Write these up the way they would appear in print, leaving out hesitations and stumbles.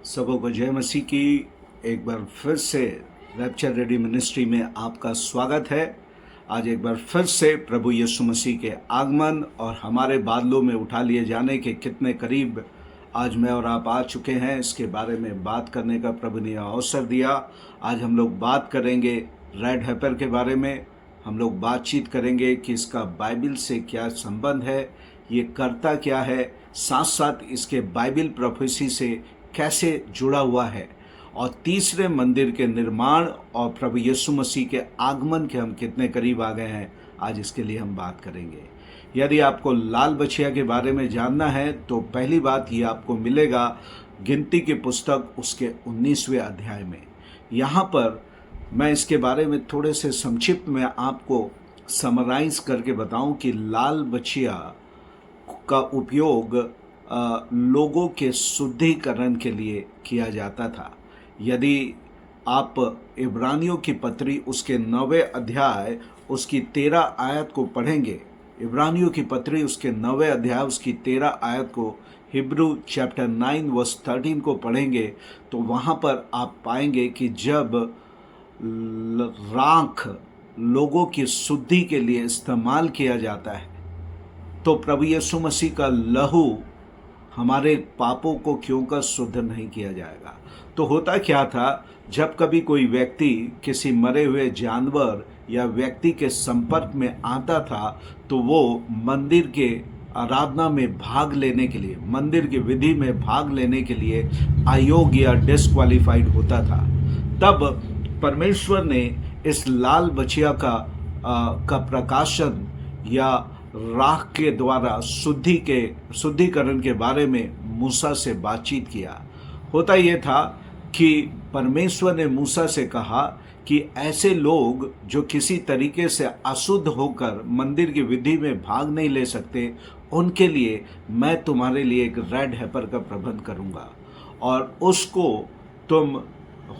सबों को जय मसीह की। एक बार फिर से रैप्चर रेडी मिनिस्ट्री में आपका स्वागत है। आज एक बार फिर से प्रभु यीशु मसीह के आगमन और हमारे बादलों में उठा लिए जाने के कितने करीब आज मैं और आप आ चुके हैं, इसके बारे में बात करने का प्रभु ने अवसर दिया। आज हम लोग बात करेंगे रेड हेपर के बारे में। हम लोग बातचीत करेंगे कि इसका बाइबल से क्या संबंध है, ये करता क्या है, साथ साथ इसके बाइबल प्रोफेसी से कैसे जुड़ा हुआ है, और तीसरे मंदिर के निर्माण और प्रभु यीशु मसीह के आगमन के हम कितने करीब आ गए हैं, आज इसके लिए हम बात करेंगे। यदि आपको लाल बछिया के बारे में जानना है तो पहली बात ये आपको मिलेगा गिनती की पुस्तक उसके 19वें अध्याय में। यहाँ पर मैं इसके बारे में थोड़े से संक्षिप्त में आपको समराइज करके बताऊं कि लाल बछिया का उपयोग लोगों के शुद्धिकरण के लिए किया जाता था। यदि आप इब्रानियों की पत्री उसके 9वें अध्याय उसकी 13 आयत को पढ़ेंगे, इब्रानियों की पत्री उसके 9वें अध्याय उसकी 13 आयत को, हिब्रू चैप्टर 9 वर्स 13 को पढ़ेंगे तो वहाँ पर आप पाएंगे कि जब राख लोगों की शुद्धि के लिए इस्तेमाल किया जाता है तो प्रभु यीशु मसीह का लहू हमारे पापों को क्यों कर शुद्ध नहीं किया जाएगा। तो होता क्या था, जब कभी कोई व्यक्ति किसी मरे हुए जानवर या व्यक्ति के संपर्क में आता था तो वो मंदिर के आराधना में भाग लेने के लिए, मंदिर की विधि में भाग लेने के लिए अयोग्य या डिस्क्वालिफाइड होता था। तब परमेश्वर ने इस लाल बछिया का प्रकाशन या राख के द्वारा शुद्धिकरण के बारे में मूसा से बातचीत किया। होता यह था कि परमेश्वर ने मूसा से कहा कि ऐसे लोग जो किसी तरीके से अशुद्ध होकर मंदिर की विधि में भाग नहीं ले सकते, उनके लिए मैं तुम्हारे लिए एक रेड हेपर का प्रबंध करूंगा और उसको तुम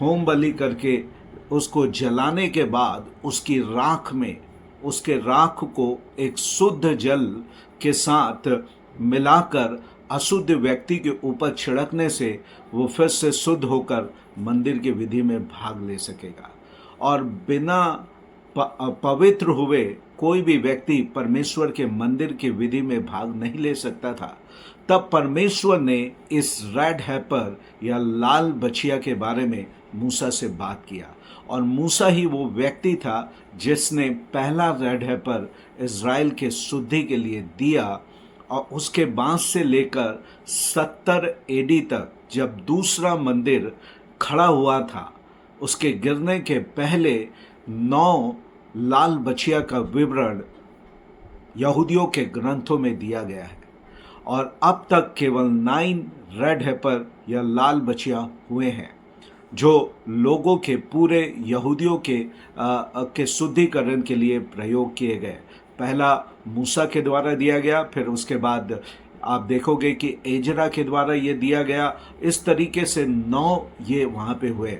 होम बलि करके उसको जलाने के बाद उसकी राख में, उसके राख को एक शुद्ध जल के साथ मिलाकर अशुद्ध व्यक्ति के ऊपर छिड़कने से वो फिर से शुद्ध होकर मंदिर की विधि में भाग ले सकेगा। और बिना पवित्र हुए कोई भी व्यक्ति परमेश्वर के मंदिर की विधि में भाग नहीं ले सकता था। तब परमेश्वर ने इस रेड हेपर या लाल बछिया के बारे में मूसा से बात किया, और मूसा ही वो व्यक्ति था जिसने पहला रेड हेपर इज़राइल के शुद्धि के लिए दिया। और उसके बाद से लेकर 70 एडी तक, जब दूसरा मंदिर खड़ा हुआ था, उसके गिरने के पहले 9 लाल बछिया का विवरण यहूदियों के ग्रंथों में दिया गया है, और अब तक केवल 9 रेड हेपर या लाल बछिया हुए हैं जो लोगों के, पूरे यहूदियों के शुद्धिकरण के लिए प्रयोग किए गए। पहला मूसा के द्वारा दिया गया, फिर उसके बाद आप देखोगे कि एजरा के द्वारा ये दिया गया। इस तरीके से 9 ये वहाँ पे हुए।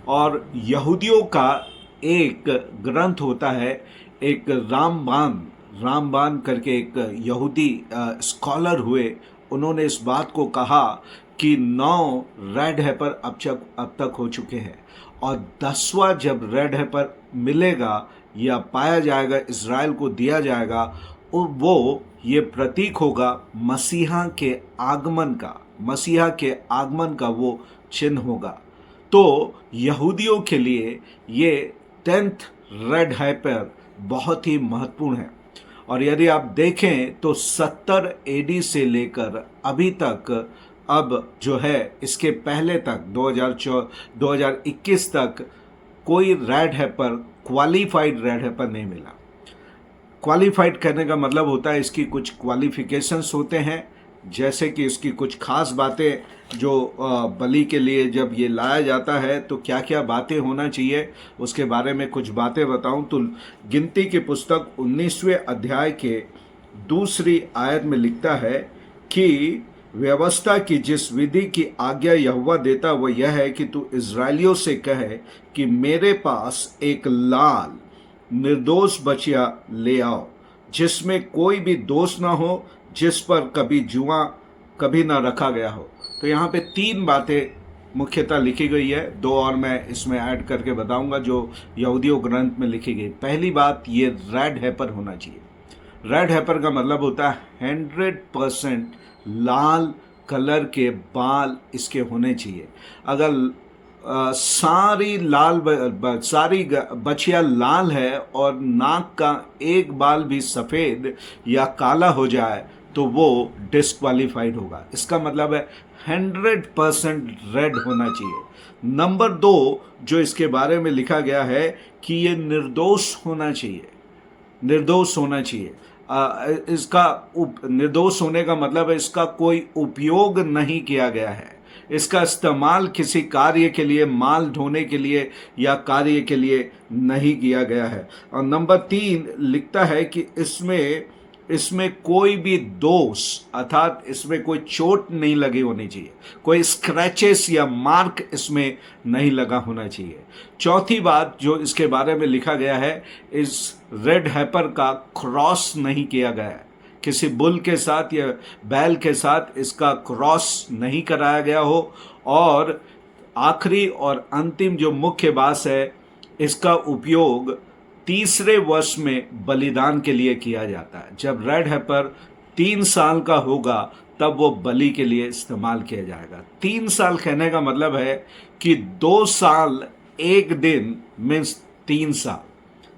और यहूदियों का एक ग्रंथ होता है, एक रामबान करके एक यहूदी स्कॉलर हुए, उन्होंने इस बात को कहा कि 9 रेड हेपर अब तक हो चुके हैं, और 10वां जब रेड हेपर मिलेगा या पाया जाएगा, इज़राइल को दिया जाएगा, वो ये प्रतीक होगा मसीहा के आगमन का वो चिन्ह होगा। तो यहूदियों के लिए ये 10th रेड हेपर बहुत ही महत्वपूर्ण है। और यदि आप देखें तो 70 एडी से लेकर अभी तक, अब जो है इसके पहले तक 2021 तक कोई रेड हेपर, क्वालिफाइड रेड हेपर नहीं मिला। क्वालिफाइड करने का मतलब होता है इसकी कुछ क्वालिफिकेशंस होते हैं, जैसे कि इसकी कुछ खास बातें, जो बलि के लिए जब ये लाया जाता है तो क्या क्या बातें होना चाहिए, उसके बारे में कुछ बातें बताऊं तो गिनती की पुस्तक 19वें अध्याय के 2 आयत में लिखता है कि व्यवस्था की जिस विधि की आज्ञा यहोवा देता वह यह है कि तू इज़राइलियों से कहे कि मेरे पास एक लाल निर्दोष बछिया ले आओ, जिसमें कोई भी दोष ना हो, जिस पर कभी जुआ कभी ना रखा गया हो। तो यहाँ पे 3 बातें मुख्यतः लिखी गई है। दो और मैं इसमें ऐड करके बताऊंगा जो यहूदियों ग्रंथ में लिखी गई। पहली बात, ये रेड हेपर होना चाहिए। रेड हेपर का मतलब होता है 100% लाल कलर के बाल इसके होने चाहिए। अगर सारी सारी बछिया लाल है और नाक का एक बाल भी सफ़ेद या काला हो जाए तो वो डिस्क्वालीफाइड होगा। इसका मतलब है 100% रेड होना चाहिए। नंबर 2 जो इसके बारे में लिखा गया है कि ये निर्दोष होना चाहिए। निर्दोष होना चाहिए। इसका निर्दोष होने का मतलब है इसका कोई उपयोग नहीं किया गया है, इसका इस्तेमाल किसी कार्य के लिए, माल ढोने के लिए या कार्य के लिए नहीं किया गया है। और नंबर 3 लिखता है कि इसमें कोई भी दोष अर्थात इसमें कोई चोट नहीं लगी होनी चाहिए, कोई स्क्रैचेस या मार्क इसमें नहीं लगा होना चाहिए। चौथी बात जो इसके बारे में लिखा गया है, इस रेड हैपर का क्रॉस नहीं किया गया है। किसी बुल के साथ या बैल के साथ इसका क्रॉस नहीं कराया गया हो। और आखिरी और अंतिम जो मुख्य बात है, इसका उपयोग तीसरे वर्ष में बलिदान के लिए किया जाता है। जब रेड हैपर 3 साल का होगा तब वो बलि के लिए इस्तेमाल किया जाएगा। 3 साल कहने का मतलब है कि 2 साल 1 दिन मीन्स 3 साल।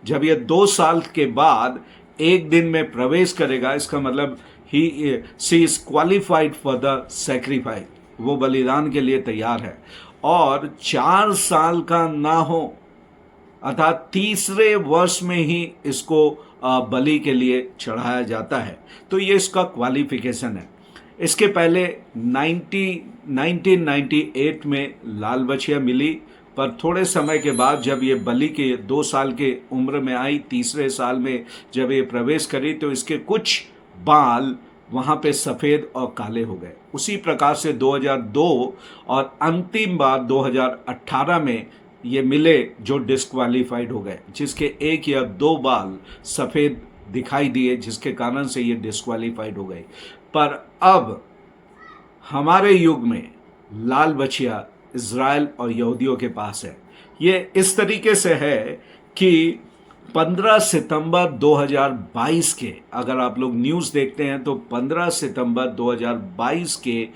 जब ये 2 साल के बाद 1 दिन में प्रवेश करेगा, इसका मतलब C is qualified for the sacrifice, वो बलिदान के लिए तैयार है। और 4 साल का ना हो अर्थात तीसरे वर्ष में ही इसको बलि के लिए चढ़ाया जाता है। तो ये इसका क्वालिफिकेशन है। इसके पहले 1998 में लाल बछिया मिली, पर थोड़े समय के बाद जब ये बलि के 2 साल के उम्र में आई, तीसरे साल में जब ये प्रवेश करी तो इसके कुछ बाल वहाँ पे सफ़ेद और काले हो गए। उसी प्रकार से 2002 और अंतिम बार 2018 में ये मिले जो डिस्क्वालीफाइड हो गए, जिसके 1 या 2 बाल सफ़ेद दिखाई दिए, जिसके कारण से ये डिस्क्वालीफाइड हो गए। पर अब हमारे युग में लाल बछिया इज़राइल और यहूदियों के पास है। ये इस तरीके से है कि 15 सितंबर 2022 के, अगर आप लोग न्यूज़ देखते हैं तो 15 सितंबर 2022 के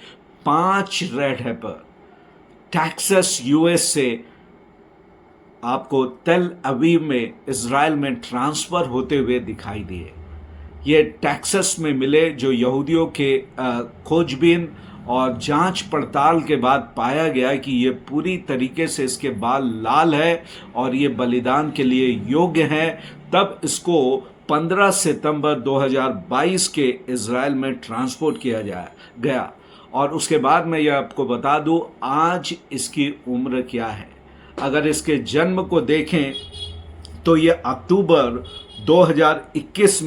5 रेड हैपर टेक्सास यूएस से आपको तेल अवीव में इज़राइल में ट्रांसफ़र होते हुए दिखाई दिए। ये टेक्सास में मिले, जो यहूदियों के खोजबीन और जांच पड़ताल के बाद पाया गया कि ये पूरी तरीके से इसके बाल लाल है और ये बलिदान के लिए योग्य हैं। तब इसको 15 सितंबर 2022 के इज़राइल में ट्रांसपोर्ट किया गया। और उसके बाद मैं ये आपको बता दूं आज इसकी उम्र क्या है। अगर इसके जन्म को देखें तो ये अक्टूबर 2021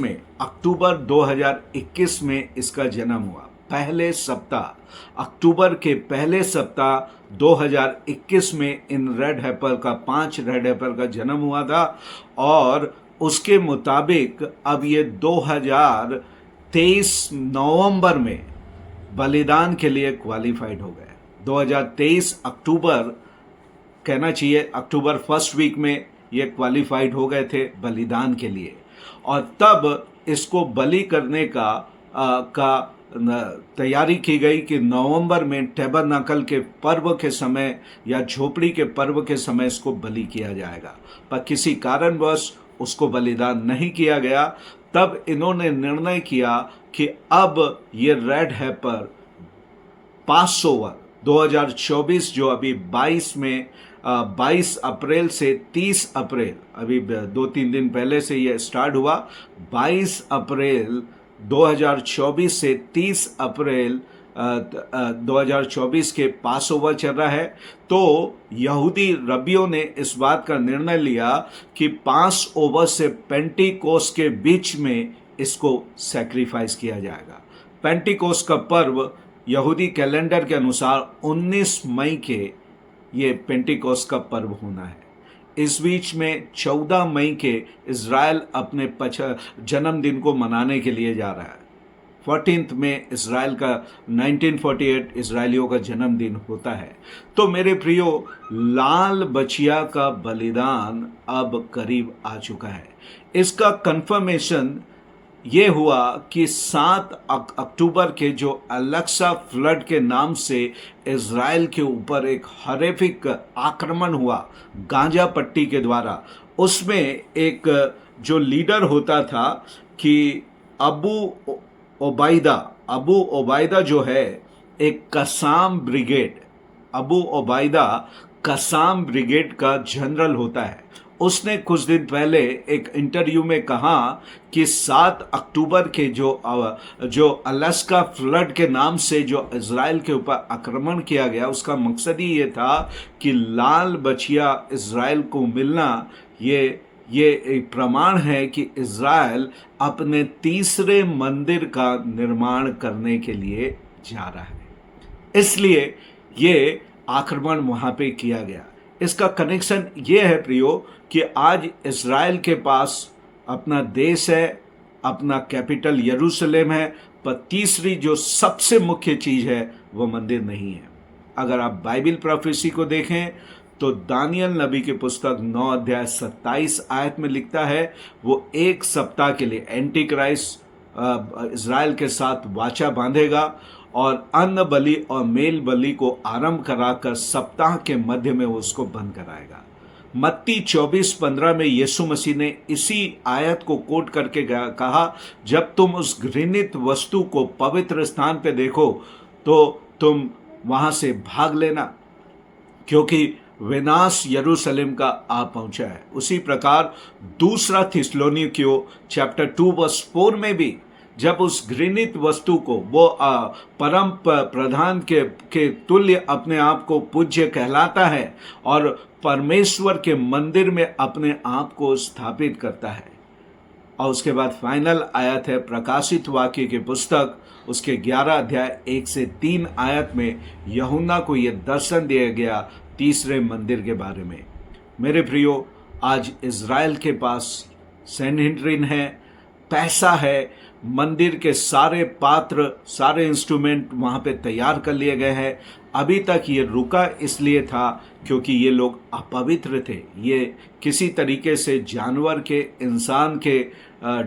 में इसका जन्म हुआ। पहले सप्ताह, अक्टूबर के पहले सप्ताह 2021 में इन रेड हैपर का 5 रेड हैपर का जन्म हुआ था। और उसके मुताबिक अब ये 2023 नवंबर में बलिदान के लिए क्वालिफाइड हो गए। 2023 अक्टूबर कहना चाहिए, अक्टूबर फर्स्ट वीक में ये क्वालिफाइड हो गए थे बलिदान के लिए। और तब इसको बलि करने का तैयारी की गई कि नवंबर में टैबरनाकल के पर्व के समय या झोपड़ी के पर्व के समय इसको बलि किया जाएगा। पर किसी कारणवश उसको बलिदान नहीं किया गया। तब इन्होंने निर्णय किया कि अब ये रेड हैपर पासओवर 2024 जो अभी 22 अप्रैल से 30 अप्रैल, अभी 2-3 दिन पहले से ये स्टार्ट हुआ। 22 अप्रैल 2024 से 30 अप्रैल 2024 के पास ओवर चल रहा है। तो यहूदी रबियों ने इस बात का निर्णय लिया कि पास ओवर से पेंटिकोस के बीच में इसको सैक्रिफाइस किया जाएगा। पेंटिकोस का पर्व यहूदी कैलेंडर के अनुसार 19 मई के ये पेंटिकोस का पर्व होना है। इस बीच में 14 मई के इज़राइल अपने जन्मदिन को मनाने के लिए जा रहा है। 14 में इसराइल का 1948 इसराइलियों का जन्मदिन होता है। तो मेरे प्रियो, लाल बछिया का बलिदान अब करीब आ चुका है। इसका कंफर्मेशन ये हुआ कि 7 अक्टूबर के जो अलेक्सा फ्लड के नाम से इज़राइल के ऊपर एक हॉरिफिक आक्रमण हुआ गांजा पट्टी के द्वारा, उसमें एक जो लीडर होता था कि अबू ओबायदा जो है, एक कसाम ब्रिगेड, अबू ओबायदा कसाम ब्रिगेड का जनरल होता है। उसने कुछ दिन पहले एक इंटरव्यू में कहा कि 7 अक्टूबर के जो अलास्का फ्लड के नाम से जो इज़राइल के ऊपर आक्रमण किया गया, उसका मकसद ही ये था कि लाल बछिया इज़राइल को मिलना ये एक प्रमाण है कि इज़राइल अपने तीसरे मंदिर का निर्माण करने के लिए जा रहा है, इसलिए ये आक्रमण वहाँ पे किया गया। इसका कनेक्शन ये है प्रियो कि आज इज़राइल के पास अपना देश है, अपना कैपिटल यरूशलेम है, पर तीसरी जो सबसे मुख्य चीज़ है वो मंदिर नहीं है। अगर आप बाइबल प्रोफेसी को देखें तो दानियल नबी की पुस्तक 9 अध्याय 27 आयत में लिखता है, वो 1 सप्ताह के लिए एंटी क्राइस्ट इज़राइल के साथ वाचा बांधेगा और अन्न बलि और मेल बलि को आरंभ कराकर सप्ताह के मध्य में वो उसको बंद कराएगा। मत्ती 24:15 में यीशु मसीह ने इसी आयत को कोट करके कहा, जब तुम उस घृणित वस्तु को पवित्र स्थान पे देखो तो तुम वहां से भाग लेना, क्योंकि विनाश यरूशलेम का आ पहुंचा है। उसी प्रकार दूसरा थिस्सलुनीकियों चैप्टर 2 वर्स 4 में भी जब उस घृणित वस्तु को वो परम प्रधान के तुल्य अपने आप को पूज्य कहलाता है और परमेश्वर के मंदिर में अपने आप को स्थापित करता है। और उसके बाद फाइनल आयत है प्रकाशित वाक्य की पुस्तक, उसके 11 अध्याय 1 से 3 आयत में यूहन्ना को यह दर्शन दिया गया तीसरे मंदिर के बारे में। मेरे प्रियो, आज इज़राइल के पास सैनहेड्रिन है, पैसा है, मंदिर के सारे पात्र, सारे इंस्ट्रूमेंट वहाँ पे तैयार कर लिए गए हैं। अभी तक ये रुका इसलिए था क्योंकि ये लोग अपवित्र थे। ये किसी तरीके से जानवर के, इंसान के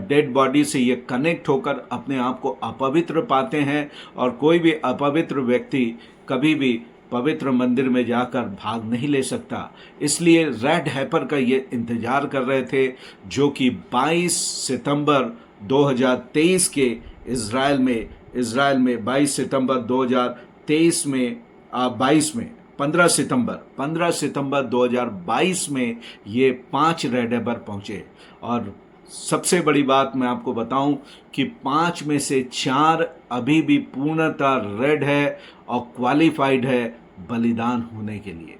डेड बॉडी से ये कनेक्ट होकर अपने आप को अपवित्र पाते हैं, और कोई भी अपवित्र व्यक्ति कभी भी पवित्र मंदिर में जाकर भाग नहीं ले सकता। इसलिए रेड हैपर का ये इंतजार कर रहे थे, जो कि 22 सितंबर 2023 के इज़राइल में 22 सितंबर 2023 में 15 सितंबर 2022 में ये 5 रेड हैपर पहुँचे। और सबसे बड़ी बात मैं आपको बताऊं कि 5 में से 4 अभी भी पूर्णतः रेड है और क्वालिफाइड है बलिदान होने के लिए।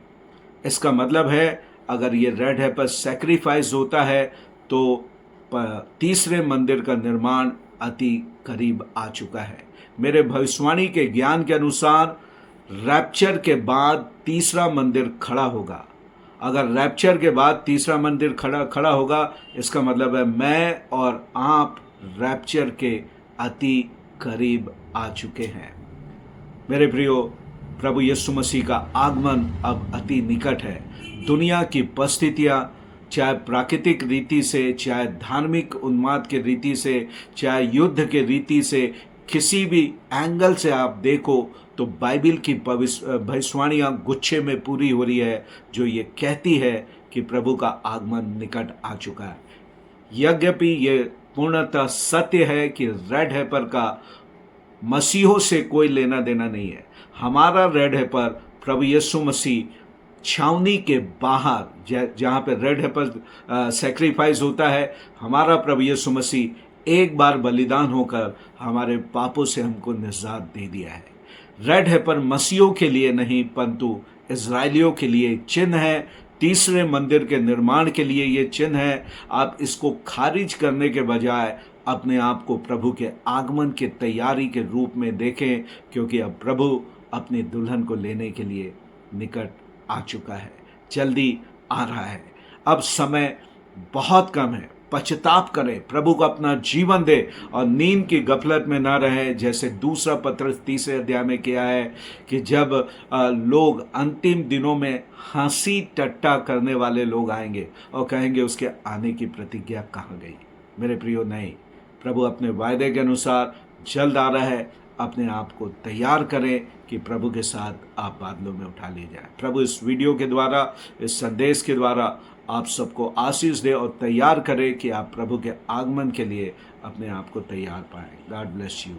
इसका मतलब है अगर ये रेड हैपर सैक्रिफाइस होता है तो तीसरे मंदिर का निर्माण अति करीब आ चुका है। मेरे भविष्यवाणी के ज्ञान के अनुसार रैप्चर के बाद तीसरा मंदिर खड़ा होगा। अगर रैप्चर के बाद तीसरा मंदिर खड़ा होगा, इसका मतलब है मैं और आप रैप्चर के अति करीब आ चुके हैं। मेरे प्रियो, प्रभु यीशु मसीह का आगमन अब अति निकट है। दुनिया की परिस्थितियाँ, चाहे प्राकृतिक रीति से, चाहे धार्मिक उन्माद के रीति से, चाहे युद्ध के रीति से, किसी भी एंगल से आप देखो तो बाइबल की भविष्यवाणियाँ गुच्छे में पूरी हो रही है, जो ये कहती है कि प्रभु का आगमन निकट आ चुका है। यद्यपि ये पूर्णतः सत्य है कि रेड हैपर का मसीहों से कोई लेना देना नहीं है। हमारा रेड हैपर प्रभु यीशु मसीह छावनी के बाहर, जहाँ पे रेड हैपर सैक्रिफाइस होता है, हमारा प्रभु यीशु मसीह एक बार बलिदान होकर हमारे पापों से हमको निजात दे दिया है। रेड हैपर मसीहों के लिए नहीं, परंतु इज़राइलियों के लिए चिन्ह है, तीसरे मंदिर के निर्माण के लिए ये चिन्ह है। आप इसको खारिज करने के बजाय अपने आप को प्रभु के आगमन की तैयारी के रूप में देखें, क्योंकि अब प्रभु अपनी दुल्हन को लेने के लिए निकट आ चुका है, जल्दी आ रहा है। अब समय बहुत कम है, पश्चाताप करें, प्रभु को अपना जीवन दे और नींद की गफलत में ना रहे, जैसे दूसरा पत्र 3 अध्याय में किया है कि जब लोग अंतिम दिनों में हंसी टट्टा करने वाले लोग आएंगे और कहेंगे उसके आने की प्रतिज्ञा कहाँ गई। मेरे प्रियो, नहीं, प्रभु अपने वायदे के अनुसार जल्द आ रहा है। अपने आप को तैयार करें कि प्रभु के साथ आप बादलों में उठा लिए जाए। प्रभु इस वीडियो के द्वारा, इस संदेश के द्वारा आप सबको आशीष दे और तैयार करें कि आप प्रभु के आगमन के लिए अपने आप को तैयार पाएं। God bless you.